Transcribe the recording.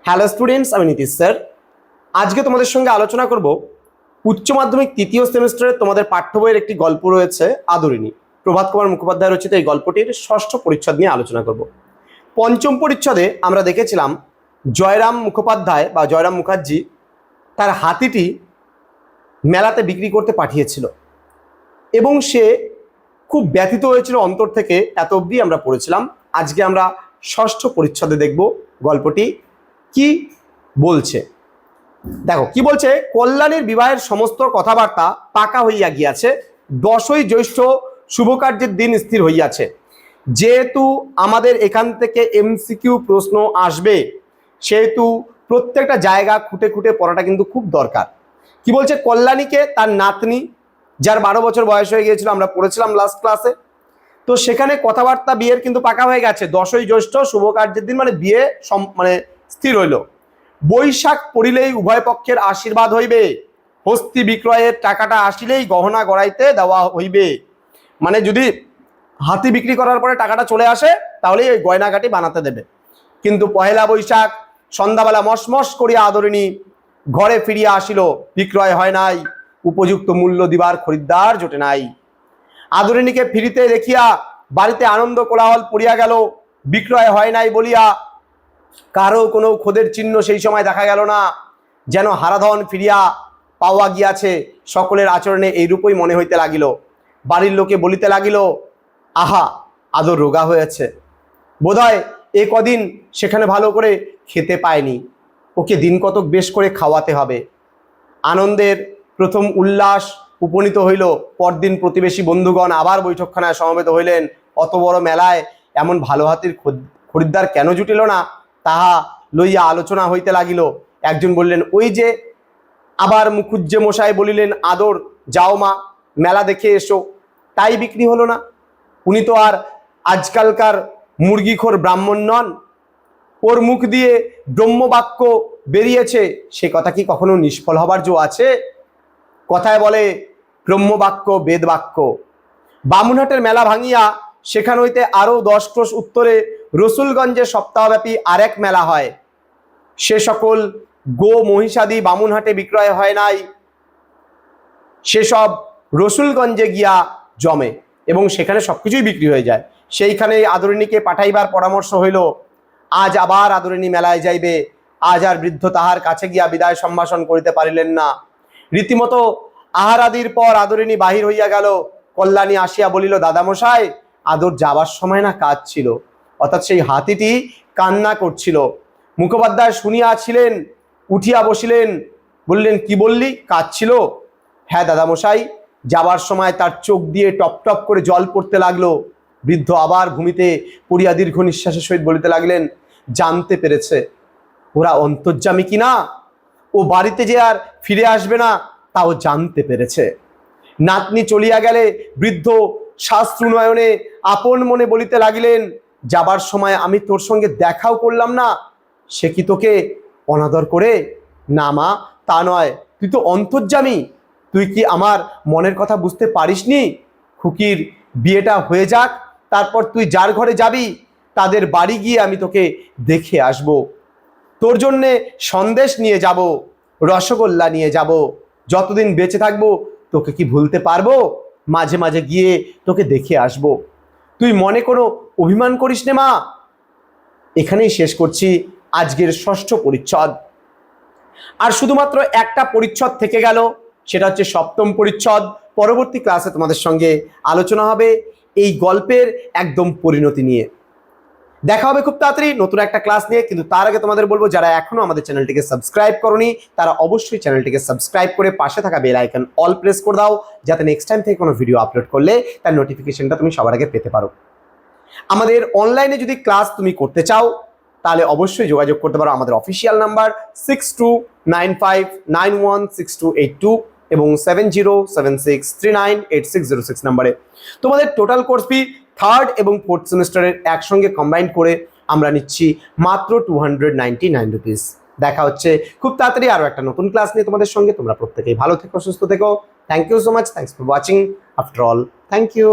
Hello students, আমি Nitish sir. আজকে তোমাদের সঙ্গে আলোচনা করব উচ্চ মাধ্যমিক তৃতীয় সেমিস্টারে তোমাদের পাঠ্য বইয়ের একটি গল্প রয়েছে আদরিণী। প্রভাত কুমার মুখোপাধ্যায় রচিত এই গল্পটির ষষ্ঠ পরিচ্ছদ নিয়ে আলোচনা করব। পঞ্চম পরিচ্ছদে আমরা দেখেছিলাম জয়রাম মুখোপাধ্যায় বা জয়রাম মুখার্জি তার হাতিটি মেলাতে বিক্রি করতে পাঠিয়েছিল এবং সে খুব ব্যথিত হয়েছিল অন্তর থেকে। এত অবধি আমরা পড়েছিলাম। আজকে আমরা ষষ্ঠ পরিচ্ছদে দেখব গল্পটি কি বলছে। দেখো কি বলছে। কল্যাণীর বিবাহের সমস্ত কথাবার্তা পাকা হইয়া গিয়াছে, 10ই জ্যৈষ্ঠ শুভকার্যের দিন স্থির হইয়াছে। যেহেতু আমাদের এখান থেকে এমসিকিউ প্রশ্ন আসবে, সেহেতু প্রত্যেকটা জায়গা খুঁটে খুঁটে পড়াটা কিন্তু খুব দরকার। কি বলছে, কল্যাণীকে তার নাতনি, যার 12 বছর বয়স হয়ে গিয়েছিল, আমরা পড়েছিলাম লাস্ট ক্লাসে, তো সেখানে কথাবার্তা বিয়ের কিন্তু পাকা হয়ে গেছে। 10ই জ্যৈষ্ঠ শুভকার্যের দিন মানে বিয়ে স্থির হইল। বৈশাখ পড়িলেই উভয় পক্ষের আশীর্বাদ হইবে, হস্তি বিক্রয়ের টাকাটা আসিলেই গহনা গড়াইতে দেওয়া হইবে। মানে যদি হাতি বিক্রি করার পরে টাকাটা চলে আসে তাহলেই ওই গয়নাগাটি বানাতে দেবে। কিন্তু পহেলা বৈশাখ সন্ধ্যাবেলা মশমশ করিয়া আদরিণী ঘরে ফিরিয়া আসিল। বিক্রয় হয় নাই, উপযুক্ত মূল্য দিবার খরিদ্দার জোটে নাই। আদরিণীকে ফিরিতে দেখিয়া বাড়িতে আনন্দ কোলাহল পড়িয়া গেল। বিক্রয় হয় নাই বলিয়া কারো কোনো খোদের চিহ্ন সেই সময় দেখা গেল না, যেন হারাধন ফিরিয়া পাওয়া গিয়াছে। সকলের আচরণে এইরূপই মনে হইতে লাগিল। বাড়ির লোকে বলিতে লাগিল, আহা আদর রোগা হয়েছে, বোধহয় এ কদিন সেখানে ভালো করে খেতে পায়নি, ওকে দিন কতক বেশ করে খাওয়াতে হবে। আনন্দের প্রথম উল্লাস উপনীত হইল। পরদিন প্রতিবেশী বন্ধুগণ আবার বৈঠকখানায় সমবেত হইলেন। অত বড় মেলায় এমন ভালো হাতির খরিদ্দার কেন জুটিল না, তাহা লইয়া আলোচনা হইতে লাগিল। একজন বললেন, ওই যে। আবার মুখুজ্জে মশাই বলিলেন, আদর যাও মা, মেলা দেখে এসো। তাই বিক্রি হলো না। উনি তো আর আজকালকার মুরগিখোর ব্রাহ্মণ নন, ওর মুখ দিয়ে ব্রহ্মবাক্য বেরিয়েছে, সে কথা কি কখনো নিষ্ফল হবার জো আছে? কথায় বলে ব্রহ্মবাক্য বেদবাক্য। বামুনহাটের মেলা ভাঙিয়া সেখান হইতে আরো 10 ক্রোশ উত্তরে রসুলগঞ্জে সপ্তাহব্যাপী আরেক মেলা হয়। সে সকল গো মহিষাদি বামুনহাটে বিক্রয় হয় নাই, সেসব রসুলগঞ্জে গিয়া জমে এবং সেখানে সবকিছুই বিক্রি হয়ে যায়। সেইখানে আদরিণীকে পাঠাইবার পরামর্শ হইল। আজ আবার আদরিণী মেলায় যাইবে। আজ আর বৃদ্ধ তাহার কাছে গিয়া বিদায় সম্ভাষণ করিতে পারিলেন না। রীতিমতো আহারাদির পর আদরিণী বাহির হইয়া গেল। কল্যাণী আসিয়া বলিল, দাদামশাই, আদর যাবার সময় না কাজ ছিল, অর্থাৎ সেই হাতিটি কান্না করছিল। মুখোপাধ্যায় শুনিয়াছিলেন, উঠিয়া বসিলেন, বললেন, কি বললি, কাজ ছিল? হ্যাঁ দাদামশাই। যাবার সময় তার চোখ দিয়ে টপ টপ করে জল পড়তে লাগলো। বৃদ্ধ আবার ঘুমিতে পড়িয়া দীর্ঘ নিঃশ্বাসের সহিত বলিতে লাগলেন, জানতে পেরেছে ওরা অন্তর্যামী কিনা, ও বাড়িতে যে আর ফিরে আসবে না তাও জানতে পেরেছে। নাতনি চলিয়া গেলে বৃদ্ধ শাস্ত্রুনয়নে আপন মনে বলিতে লাগিলেন, যাবার সময় আমি তোর সঙ্গে দেখাও করলাম না, সে কি তোকে অনাদর করে? না মা, তা নয়, তুই তো অন্তর্যামী, তুই কি আমার মনের কথা বুঝতে পারিসনি? খুকির বিয়েটা হয়ে যাক, তারপর তুই যার ঘরে যাবি তাদের বাড়ি গিয়ে আমি তোকে দেখে আসব, তোর জন্যে সন্দেশ নিয়ে যাব, রসগোল্লা নিয়ে যাব। যতদিন বেঁচে থাকবো তোকে কি ভুলতে পারবো? মাঝে মাঝে গিয়ে তোকে দেখে আসব, তুই মনে কোনো অভিমান করিস নে মা। এখানেই শেষ করছি আজকের ষষ্ঠ পরিচ্ছদ। আর শুধুমাত্র একটা পরিচ্ছদ থেকে গেল, সেটা হচ্ছে সপ্তম পরিচ্ছদ। পরবর্তী ক্লাসে তোমাদের সঙ্গে আলোচনা হবে এই গল্পের একদম পরিণতি নিয়ে। দেখা হবে খুব তাড়াতাড়ি নতুন একটা ক্লাস নিয়ে। কিন্তু তার আগে তোমাদের বলবো, যারা এখনো আমাদের চ্যানেলটিকে সাবস্ক্রাইব করনি তারা অবশ্যই চ্যানেলটিকে সাবস্ক্রাইব করে পাশে থাকা বেল আইকন অল প্রেস করে দাও, যাতে নেক্সট টাইম থেকে কোনো ভিডিও আপলোড করলে তার নোটিফিকেশনটা তুমি সবার আগে পেতে পারো। আমাদের অনলাইনে যদি ক্লাস তুমি করতে চাও তাহলে অবশ্যই যোগাযোগ করতে পারো আমাদের অফিসিয়াল নাম্বার 6295916282 এবং 7076398606 নাম্বারে। তোমাদের টোটাল কোর্স ফি থার্ড এবং ফোর্থ সেমিস্টারের একসঙ্গে কম্বাইন করে আমরা নিচ্ছি মাত্র 299 রুপিস। দেখা হচ্ছে খুব তাড়াতাড়ি আরও একটা নতুন ক্লাস নিয়ে তোমাদের সঙ্গে। তোমরা প্রত্যেকেই ভালো থেকো, সুস্থ থেকো। Thank you so much. Thanks for watching. After all, thank you.